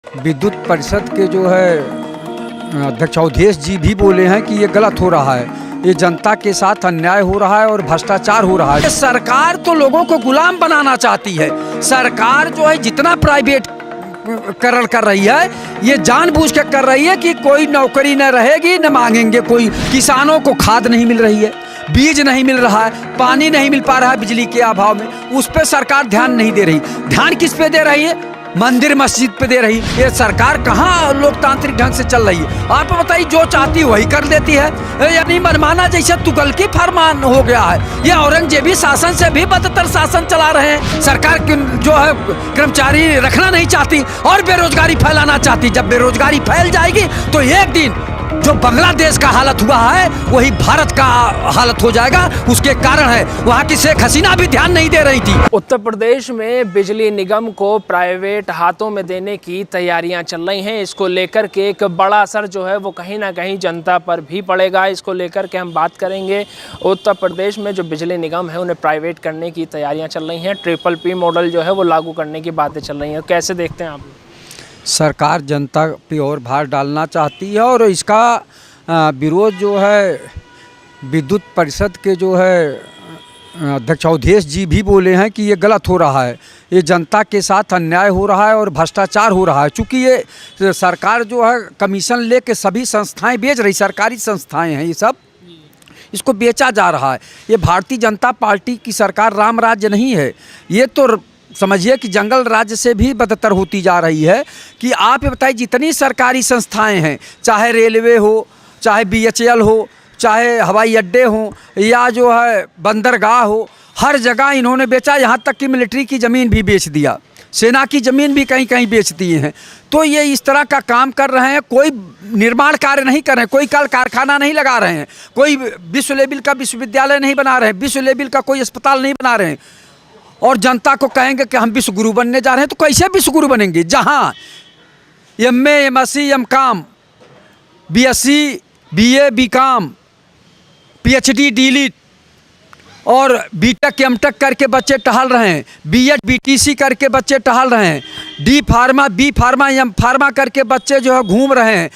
विद्युत परिषद के जो है अध्यक्ष अवधेश जी भी बोले हैं कि ये गलत हो रहा है, ये जनता के साथ अन्याय हो रहा है और भ्रष्टाचार हो रहा है। सरकार तो लोगों को गुलाम बनाना चाहती है। सरकार जो है जितना प्राइवेट करण कर रही है, ये जानबूझ के कर रही है कि कोई नौकरी न रहेगी न मांगेंगे कोई। किसानों को खाद नहीं मिल रही है, बीज नहीं मिल रहा है, पानी नहीं मिल पा रहा है बिजली के अभाव में, उस पर सरकार ध्यान नहीं दे रही। ध्यान किस पे दे रही है? मंदिर मस्जिद पे दे रही। ये सरकार कहाँ लोकतांत्रिक ढंग से चल रही है? आप बताइए, जो चाहती वही कर देती है, यानी मनमाना जैसे तुगलकी फरमान हो गया है। ये औरंगजेबी शासन से भी बदतर शासन चला रहे हैं। सरकार जो है कर्मचारी रखना नहीं चाहती और बेरोजगारी फैलाना चाहती। जब बेरोजगारी फैल जाएगी तो एक दिन जो बांग्लादेश का हालत हुआ है वही भारत का हालत हो जाएगा। उसके कारण है वहाँ की शेख हसीना भी ध्यान नहीं दे रही थी। उत्तर प्रदेश में बिजली निगम को प्राइवेट हाथों में देने की तैयारियां चल रही हैं। इसको लेकर के एक बड़ा असर जो है वो कहीं ना कहीं जनता पर भी पड़ेगा। इसको लेकर के हम बात करेंगे। उत्तर प्रदेश में जो बिजली निगम है उन्हें प्राइवेट करने की तैयारियाँ चल रही हैं। PPP मॉडल जो है वो लागू करने की बातें चल रही हैं। कैसे देखते हैं आप? सरकार जनता पे और भार डालना चाहती है और इसका विरोध जो है विद्युत परिषद के जो है अध्यक्ष अवधेश जी भी बोले हैं कि ये गलत हो रहा है, ये जनता के साथ अन्याय हो रहा है और भ्रष्टाचार हो रहा है। चूँकि ये सरकार जो है कमीशन लेके सभी संस्थाएं बेच रही, सरकारी संस्थाएं हैं ये सब, इसको बेचा जा रहा है। ये भारतीय जनता पार्टी की सरकार राम राज्य नहीं है, ये तो समझिए कि जंगल राज्य से भी बदतर होती जा रही है। कि आप ये बताइए, जितनी सरकारी संस्थाएं हैं, चाहे रेलवे हो, चाहे BHEL हो, चाहे हवाई अड्डे हों या जो है बंदरगाह हो, हर जगह इन्होंने बेचा। यहाँ तक कि मिलिट्री की ज़मीन भी बेच दिया, सेना की ज़मीन भी कहीं कहीं बेच दी हैं। तो ये इस तरह का काम कर रहे हैं। कोई निर्माण कार्य नहीं कर रहे हैं, कोई कल कारखाना नहीं लगा रहे हैं, कोई विश्व लेवल का विश्वविद्यालय नहीं बना रहे हैं, विश्व लेवल का कोई अस्पताल नहीं बना रहे हैं। और जनता को कहेंगे कि हम विश्व गुरु बनने जा रहे हैं, तो कैसे विश्व गुरु बनेंगे? जहाँ MA MSc MCom BSc BA BCom PhD DLit और BTech MTech करके बच्चे टहल रहे हैं, B.Ed BTC करके बच्चे टहल रहे हैं, D pharma B pharma M pharma करके बच्चे जो है घूम रहे हैं,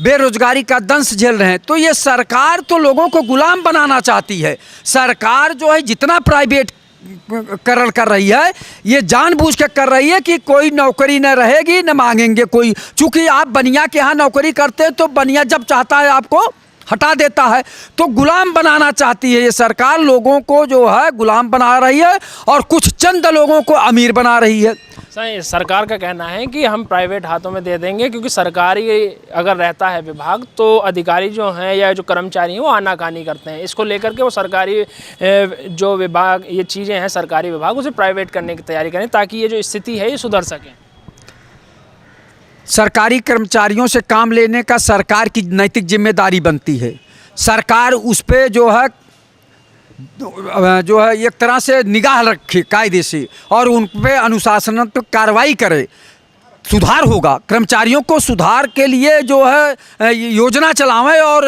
बेरोजगारी का दंश झेल रहे हैं। तो ये सरकार तो लोगों को गुलाम बनाना चाहती है। सरकार जो है जितना प्राइवेट करण कर रही है, ये जानबूझ के कर रही है कि कोई नौकरी न रहेगी न मांगेंगे कोई। चूंकि आप बनिया के यहाँ नौकरी करते हैं तो बनिया जब चाहता है आपको हटा देता है। तो गुलाम बनाना चाहती है ये सरकार, लोगों को जो है गुलाम बना रही है और कुछ चंद लोगों को अमीर बना रही है। सही, सरकार का कहना है कि हम प्राइवेट हाथों में दे देंगे, क्योंकि सरकारी अगर रहता है विभाग तो अधिकारी जो हैं या जो कर्मचारी हैं वो आनाकानी करते हैं। इसको लेकर के वो सरकारी जो विभाग, ये चीज़ें हैं सरकारी विभाग, उसे प्राइवेट करने की तैयारी करें ताकि ये जो स्थिति है ये सुधर सके। सरकारी कर्मचारियों से काम लेने का सरकार की नैतिक जिम्मेदारी बनती है। सरकार उस पर जो है एक तरह से निगाह रखे कायदे से और उन पे अनुशासनात्मक कार्रवाई करे, सुधार होगा। कर्मचारियों को सुधार के लिए जो है योजना चलावें और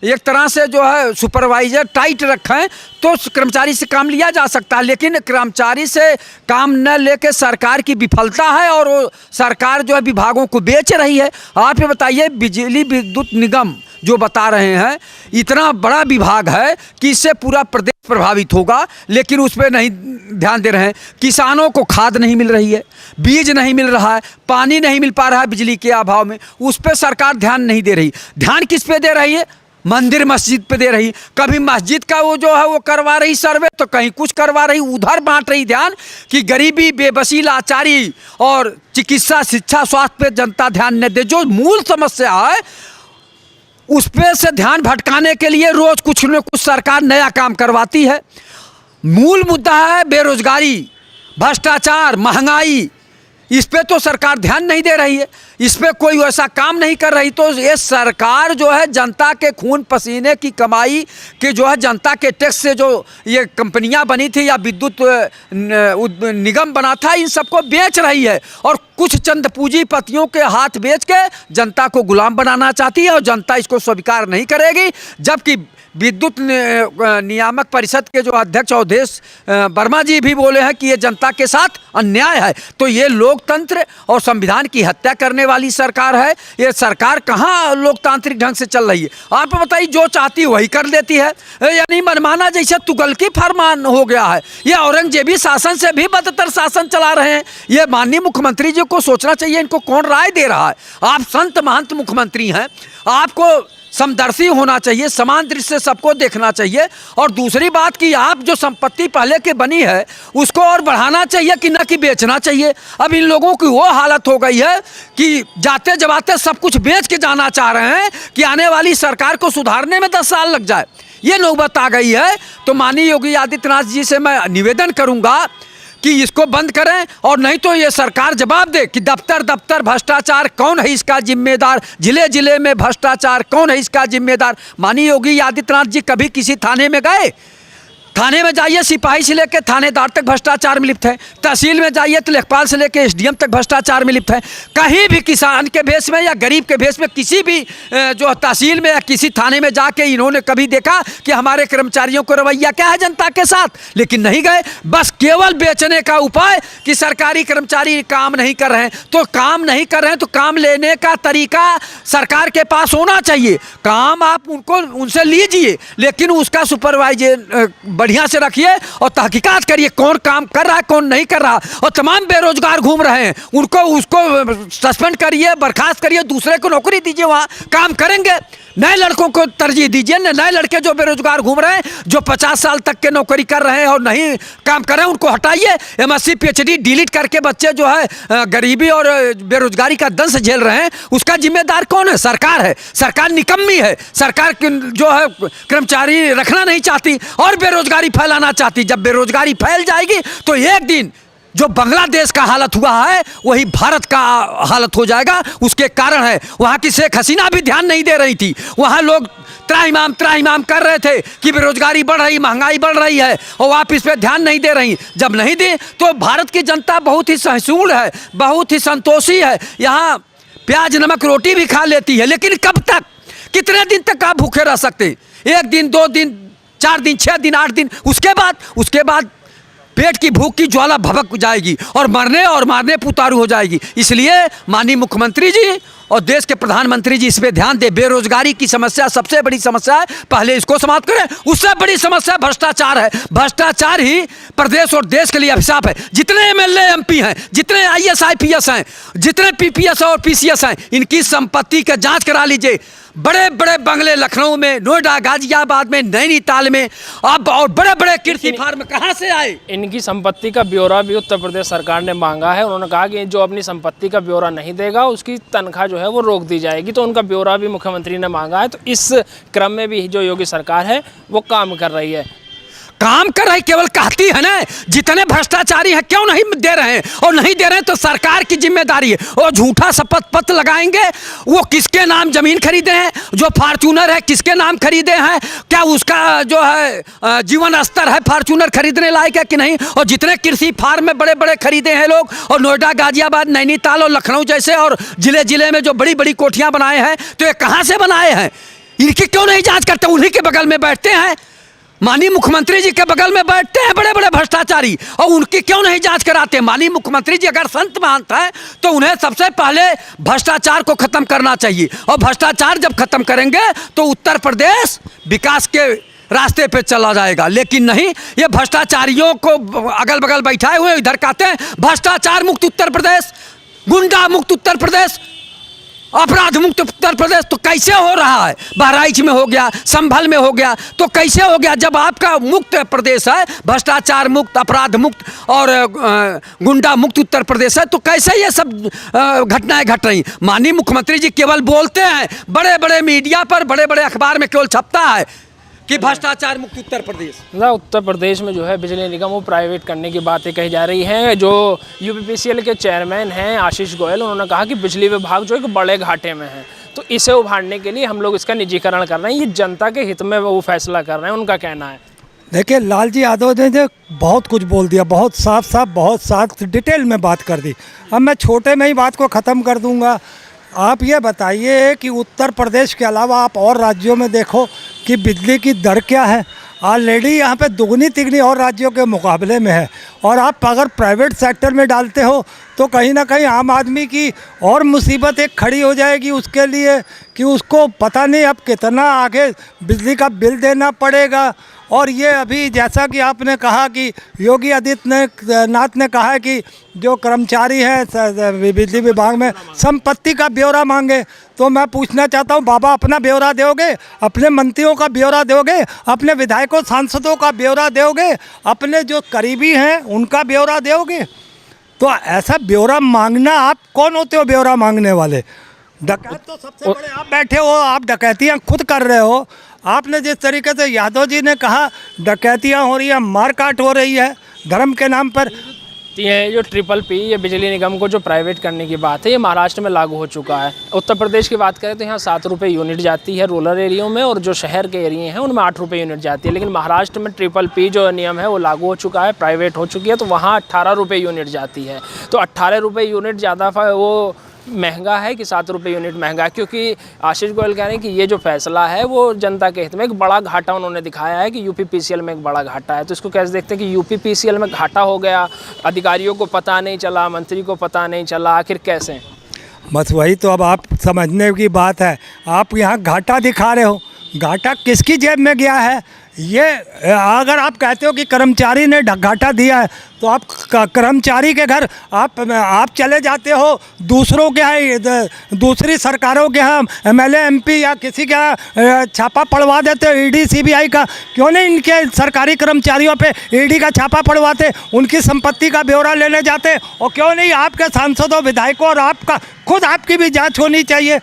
एक तरह से जो है सुपरवाइजर टाइट रखें तो कर्मचारी से काम लिया जा सकता है। लेकिन कर्मचारी से काम न लेके सरकार की विफलता है और वो सरकार जो है विभागों को बेच रही है। आप ये बताइए, बिजली विद्युत निगम जो बता रहे हैं इतना बड़ा विभाग है कि इससे पूरा प्रदेश प्रभावित होगा, लेकिन उस पर नहीं ध्यान दे रहे हैं। किसानों को खाद नहीं मिल रही है, बीज नहीं मिल रहा है, पानी नहीं मिल पा रहा है बिजली के अभाव में, उस पर सरकार ध्यान नहीं दे रही। ध्यान किस पे दे रही है? मंदिर मस्जिद पे दे रही। कभी मस्जिद का वो जो है वो करवा रही सर्वे, तो कहीं कुछ करवा रही, उधर बांट रही ध्यान कि गरीबी, बेबसी, लाचारी और चिकित्सा, शिक्षा, स्वास्थ्य पे जनता ध्यान न दे। जो मूल समस्या है उस पे से ध्यान भटकाने के लिए रोज कुछ न कुछ सरकार नया काम करवाती है। मूल मुद्दा है बेरोजगारी, भ्रष्टाचार, महंगाई। इस पे तो सरकार ध्यान नहीं दे रही है, इस पे कोई ऐसा काम नहीं कर रही। तो ये सरकार जो है जनता के खून पसीने की कमाई के जो है जनता के टैक्स से जो ये कंपनियां बनी थी या विद्युत निगम बना था, इन सबको बेच रही है और कुछ चंद पूंजीपतियों के हाथ बेच के जनता को गुलाम बनाना चाहती है और जनता इसको स्वीकार नहीं करेगी। जबकि विद्युत नियामक परिषद के जो अध्यक्ष अवधेश वर्मा जी भी बोले हैं कि ये जनता के साथ अन्याय है। तो ये लोकतंत्र और संविधान की हत्या करने वाली सरकार है। ये सरकार कहाँ लोकतांत्रिक ढंग से चल रही है? आप बताइए, जो चाहती है वही कर देती है, यानी मनमाना जैसे तुगलकी फरमान हो गया है। ये औरंगजेबी शासन से भी बदतर शासन चला रहे हैं। ये माननीय मुख्यमंत्री जी को सोचना चाहिए, इनको कौन राय दे रहा है? आप संत महंत मुख्यमंत्री हैं, आपको समदर्शी होना चाहिए, समान दृष्टि से सबको देखना चाहिए। और दूसरी बात कि आप जो संपत्ति पहले की बनी है उसको और बढ़ाना चाहिए कि न कि बेचना चाहिए। अब इन लोगों की वो हालत हो गई है कि जाते जबाते सब कुछ बेच के जाना चाह रहे हैं कि आने वाली सरकार को सुधारने में 10 साल लग जाए। ये नौबत आ गई है। तो माननीय योगी आदित्यनाथ जी से मैं निवेदन करूंगा कि इसको बंद करें, और नहीं तो ये सरकार जवाब दे कि दफ्तर दफ्तर भ्रष्टाचार कौन है इसका जिम्मेदार, जिले जिले में भ्रष्टाचार कौन है इसका जिम्मेदार। माननीय योगी आदित्यनाथ जी कभी किसी थाने में गए? थाने में जाइए, सिपाही से लेकर थानेदार तक भ्रष्टाचार में लिप्त है। तहसील में जाइए तो लेखपाल से लेकर एसडीएम तक भ्रष्टाचार में लिप्त है। कहीं भी किसान के भेष में या गरीब के भेष में किसी भी जो तहसील में या किसी थाने में जाके इन्होंने कभी देखा कि हमारे कर्मचारियों को रवैया क्या है जनता के साथ? लेकिन नहीं गए। बस केवल बेचने का उपाय कि सरकारी कर्मचारी काम नहीं कर रहे हैं, तो काम नहीं कर रहे हैं तो काम लेने का तरीका सरकार के पास होना चाहिए। काम आप उनसे लीजिए, लेकिन उसका सुपरवाइजर बढ़िया से रखिए और तहकीकात करिए कौन काम कर रहा है कौन नहीं कर रहा। और तमाम बेरोजगार घूम रहे हैं, उसको सस्पेंड करिए, बर्खास्त करिए, दूसरे को नौकरी दीजिए, वहाँ काम करेंगे। नए लड़कों को तरजीह दीजिए। नए लड़के जो बेरोजगार घूम रहे हैं, जो 50 साल तक के नौकरी कर रहे हैं और नहीं काम कर रहे हैं, उनको हटाइए। MSc PhD डिलीट करके बच्चे जो है गरीबी और बेरोजगारी का दंश झेल रहे हैं, उसका जिम्मेदार कौन है? सरकार है। सरकार निकम्मी है। सरकार जो है कर्मचारी रखना नहीं चाहती और बेरोजगारी फैलाना चाहती। जब बेरोजगारी फैल जाएगी तो एक दिन जो बांग्लादेश का हालत हुआ है वही भारत का हालत हो जाएगा। उसके कारण है वहाँ की शेख हसीना भी ध्यान नहीं दे रही थी। वहाँ लोग त्राहिमाम कर रहे थे कि बेरोजगारी बढ़ रही, महंगाई बढ़ रही है, और आप इस पर ध्यान नहीं दे रही। जब नहीं दी तो भारत की जनता बहुत ही सहिष्णु है, बहुत ही संतोषी है। यहाँ प्याज नमक रोटी भी खा लेती है। लेकिन कब तक, कितने दिन तक आप भूखे रह सकते? 1 दिन, 2 दिन, 4 दिन, 6 दिन, 8 दिन, उसके बाद पेट की भूख की ज्वाला भभक जाएगी और मारने पुतारू हो जाएगी। इसलिए माननीय मुख्यमंत्री जी और देश के प्रधानमंत्री जी इस पे ध्यान दे। बेरोजगारी की समस्या सबसे बड़ी समस्या है, पहले इसको समाप्त करें। उससे बड़ी समस्या भ्रष्टाचार है। भ्रष्टाचार ही प्रदेश और देश के लिए अभिशाप है। जितने MLA MP हैं, जितने IAS IPS हैं, जितने PPS और PCS हैं, इनकी संपत्ति का जांच करा लीजिए। बड़े बड़े बंगले लखनऊ में, नोएडा, गाजियाबाद में, नैनीताल में, अब और बड़े बड़े कृषि फार्म कहाँ से आए? इनकी संपत्ति का ब्यौरा भी उत्तर प्रदेश सरकार ने मांगा है। उन्होंने कहा कि जो अपनी संपत्ति का ब्यौरा नहीं देगा उसकी तनख्वाह जो है वो रोक दी जाएगी। तो उनका ब्यौरा भी मुख्यमंत्री ने मांगा है। तो इस क्रम में भी जो योगी सरकार है वो काम कर रही है। काम कर रही, केवल कहती है ना। जितने भ्रष्टाचारी हैं क्यों नहीं दे रहे हैं? और नहीं दे रहे हैं तो सरकार की जिम्मेदारी है। और झूठा शपथ पत्र लगाएंगे। वो किसके नाम जमीन खरीदे हैं? जो फॉर्च्यूनर है किसके नाम खरीदे हैं? क्या उसका जो है जीवन स्तर है फॉर्च्यूनर खरीदने लायक है कि नहीं? और जितने कृषि फार्म में बड़े बड़े खरीदे हैं लोग, और नोएडा, गाजियाबाद, नैनीताल और लखनऊ जैसे और जिले जिले में जो बड़ी बड़ी कोठियां बनाए हैं, तो ये कहाँ से बनाए हैं? इनकी क्यों नहीं जांच करते? उन्हीं के बगल में बैठते हैं, माननीय मुख्यमंत्री जी के बगल में बैठते हैं बड़े बड़े भ्रष्टाचारी, और उनकी क्यों नहीं जांच कराते? माननीय मुख्यमंत्री जी अगर संत महंत हैं तो उन्हें सबसे पहले भ्रष्टाचार को खत्म करना चाहिए। और भ्रष्टाचार जब खत्म करेंगे तो उत्तर प्रदेश विकास के रास्ते पे चला जाएगा। लेकिन नहीं, ये भ्रष्टाचारियों को अगल बगल बैठाए हुए इधर कहते हैं भ्रष्टाचार मुक्त उत्तर प्रदेश, गुंडा मुक्त उत्तर प्रदेश, अपराध मुक्त उत्तर प्रदेश। तो कैसे हो रहा है? बहराइच में हो गया, संभल में हो गया, तो कैसे हो गया? जब आपका मुक्त प्रदेश है, भ्रष्टाचार मुक्त, अपराध मुक्त और गुंडा मुक्त उत्तर प्रदेश है, तो कैसे ये सब घटनाएं घट रही? माननीय मुख्यमंत्री जी केवल बोलते हैं, बड़े बड़े मीडिया पर, बड़े बड़े अखबार में केवल छपता है कि भ्रष्टाचार मुक्त उत्तर प्रदेश। उत्तर प्रदेश में जो है बिजली निगम वो प्राइवेट करने की बातें कही जा रही हैं। जो UPPCL के चेयरमैन हैं आशीष गोयल, उन्होंने कहा कि बिजली विभाग जो है बड़े घाटे में है, तो इसे उभारने के लिए हम लोग इसका निजीकरण कर रहे हैं। ये जनता के हित में वो फैसला कर रहे हैं, उनका कहना है। देखिए लालजी यादव ने जो बहुत कुछ बोल दिया, बहुत साफ साफ, बहुत साफ डिटेल में बात कर दी। अब मैं छोटे में ही बात को ख़त्म कर दूंगा। आप ये बताइए कि उत्तर प्रदेश के अलावा आप और राज्यों में देखो कि बिजली की दर क्या है। ऑलरेडी यहाँ पे दुगनी तिगनी और राज्यों के मुकाबले में है, और आप अगर प्राइवेट सेक्टर में डालते हो तो कहीं ना कहीं आम आदमी की और मुसीबत एक खड़ी हो जाएगी उसके लिए कि उसको पता नहीं अब कितना आगे बिजली का बिल देना पड़ेगा। और ये अभी जैसा कि आपने कहा कि योगी आदित्यनाथ ने कहा है कि जो कर्मचारी हैं बिजली विभाग में संपत्ति का ब्यौरा मांगे, तो मैं पूछना चाहता हूँ बाबा अपना ब्यौरा दोगे, अपने मंत्रियों का ब्यौरा दोगे, अपने विधायकों सांसदों का ब्यौरा दोगे, अपने जो करीबी हैं उनका ब्यौरा दोगे? तो ऐसा ब्यौरा मांगना, आप कौन होते हो ब्यौरा मांगने वाले? डकैत तो सबसे बड़े आप बैठे हो, आप डकैतियाँ खुद कर रहे हो। आपने जिस तरीके से यादव जी ने कहा डकैतियाँ हो रही हैं, मारकाट हो रही है धर्म के नाम पर। ये जो ट्रिपल पी, ये बिजली निगम को जो प्राइवेट करने की बात है, ये महाराष्ट्र में लागू हो चुका है। उत्तर प्रदेश की बात करें तो यहाँ 7 रुपये यूनिट जाती है रूरल एरियो में, और जो शहर के एरिए हैं उनमें 8 रुपये यूनिट जाती है। लेकिन महाराष्ट्र में ट्रिपल पी जो नियम है वो लागू हो चुका है, प्राइवेट हो चुकी है, तो वहाँ 18 रुपये यूनिट जाती है। तो 18 रुपये यूनिट ज़्यादा वो महंगा है कि 7 रुपये यूनिट महंगा है? क्योंकि आशीष गोयल कह रहे हैं कि ये जो फैसला है वो जनता के हित में, एक बड़ा घाटा उन्होंने दिखाया है कि यूपीपीसीएल में एक बड़ा घाटा है। तो इसको कैसे देखते हैं कि यूपीपीसीएल में घाटा हो गया, अधिकारियों को पता नहीं चला, मंत्री को पता नहीं चला, आखिर कैसे? बस वही तो अब आप समझने की बात है। आप यहाँ घाटा दिखा रहे हो, घाटा किसकी जेब में गया है? ये अगर आप कहते हो कि कर्मचारी ने घाटा दिया है, तो आप कर्मचारी के घर आप चले जाते हो दूसरों के यहाँ, दूसरी सरकारों के यहाँ एमएलए एमपी या किसी के यहाँ छापा पड़वा देते हो ईडी सीबीआई का। क्यों नहीं इनके सरकारी कर्मचारियों पे ईडी का छापा पड़वाते, उनकी संपत्ति का ब्यौरा लेने जाते? और क्यों नहीं आपके सांसदों, विधायकों और आपका खुद आपकी भी जाँच होनी चाहिए?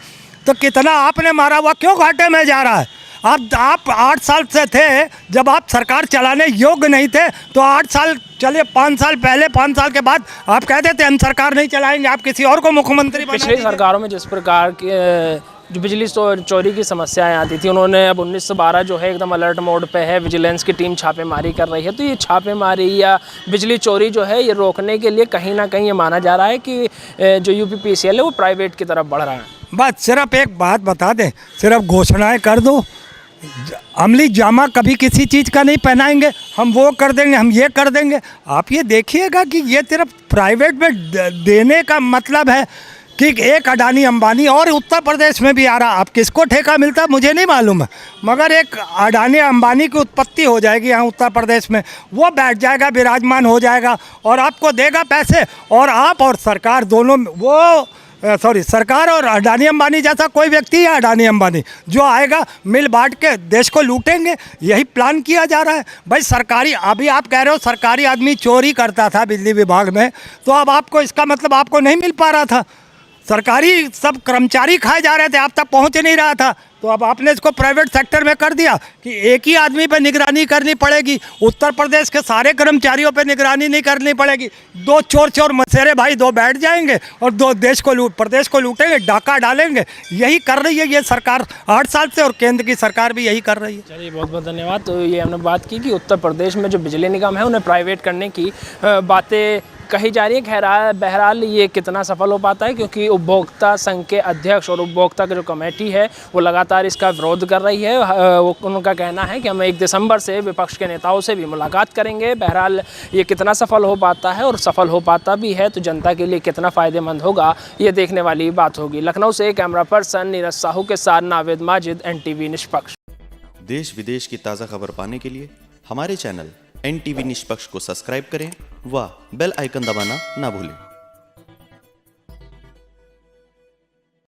तो कितना आपने मारा हुआ क्यों घाटे में जा रहा है? आप 8 साल से थे, जब आप सरकार चलाने योग्य नहीं थे, तो 8 साल चले, 5 साल पहले, 5 साल के बाद आप कहते थे हम सरकार नहीं चलाएंगे, आप किसी और को मुख्यमंत्री बना पिछली सरकारों में जिस प्रकार की जो बिजली चोरी की समस्याएं आती थी, उन्होंने अब 1912 जो है एकदम अलर्ट मोड पे है, विजिलेंस की टीम छापेमारी कर रही है। तो ये छापेमारी या बिजली चोरी जो है ये रोकने के लिए कहीं ना कहीं ये माना जा रहा है कि जो यूपीपीसीएल है वो प्राइवेट की तरफ बढ़ रहा है। बस सिर्फ एक बात बता दें, सिर्फ घोषणाएं कर दो, अमली जामा कभी किसी चीज़ का नहीं पहनाएंगे, हम वो कर देंगे, हम ये कर देंगे। आप ये देखिएगा कि ये सिर्फ प्राइवेट में देने का मतलब है कि एक अडानी अंबानी, और उत्तर प्रदेश में भी आ रहा, अब किसको ठेका मिलता मुझे नहीं मालूम है, मगर एक अडानी अंबानी की उत्पत्ति हो जाएगी यहाँ उत्तर प्रदेश में, वो बैठ जाएगा, विराजमान हो जाएगा और आपको देगा पैसे, और आप और सरकार दोनों वो सरकार और अडानी अंबानी जैसा कोई व्यक्ति है, अडानी अंबानी जो आएगा मिल बांट के देश को लूटेंगे, यही प्लान किया जा रहा है। भाई सरकारी, अभी आप कह रहे हो सरकारी आदमी चोरी करता था बिजली विभाग में, तो अब आपको इसका मतलब आपको नहीं मिल पा रहा था, सरकारी सब कर्मचारी खाए जा रहे थे, आप तक पहुंच नहीं रहा था, तो अब आपने इसको प्राइवेट सेक्टर में कर दिया कि एक ही आदमी पे निगरानी करनी पड़ेगी, उत्तर प्रदेश के सारे कर्मचारियों पे निगरानी नहीं करनी पड़ेगी। 2 चोर मसेरे भाई 2 बैठ जाएंगे और 2 प्रदेश को लूटेंगे, डाका डालेंगे। यही कर रही है ये सरकार 8 साल से, और केंद्र की सरकार भी यही कर रही है। चलिए बहुत बहुत धन्यवाद। तो ये हमने बात की कि उत्तर प्रदेश में जो बिजली निगम है उन्हें प्राइवेट करने की बातें कही जा रही है। खैर बहरहाल ये कितना सफल हो पाता है, क्योंकि उपभोक्ता संघ के अध्यक्ष और उपभोक्ता की जो कमेटी है वो लगातार इसका विरोध कर रही है। उनका कहना है कि हम 1 दिसंबर से विपक्ष के नेताओं से भी मुलाकात करेंगे। बहरहाल ये कितना सफल हो पाता है, और सफल हो पाता भी है तो जनता के लिए कितना फ़ायदेमंद होगा, ये देखने वाली बात होगी। लखनऊ से कैमरा पर्सन नीरज साहू के साथ नावेद माजिद, NTV निष्पक्ष। देश विदेश की ताज़ा खबर पाने के लिए हमारे चैनल NTV निष्पक्ष को सब्सक्राइब करें व बेल आइकन दबाना ना भूलें।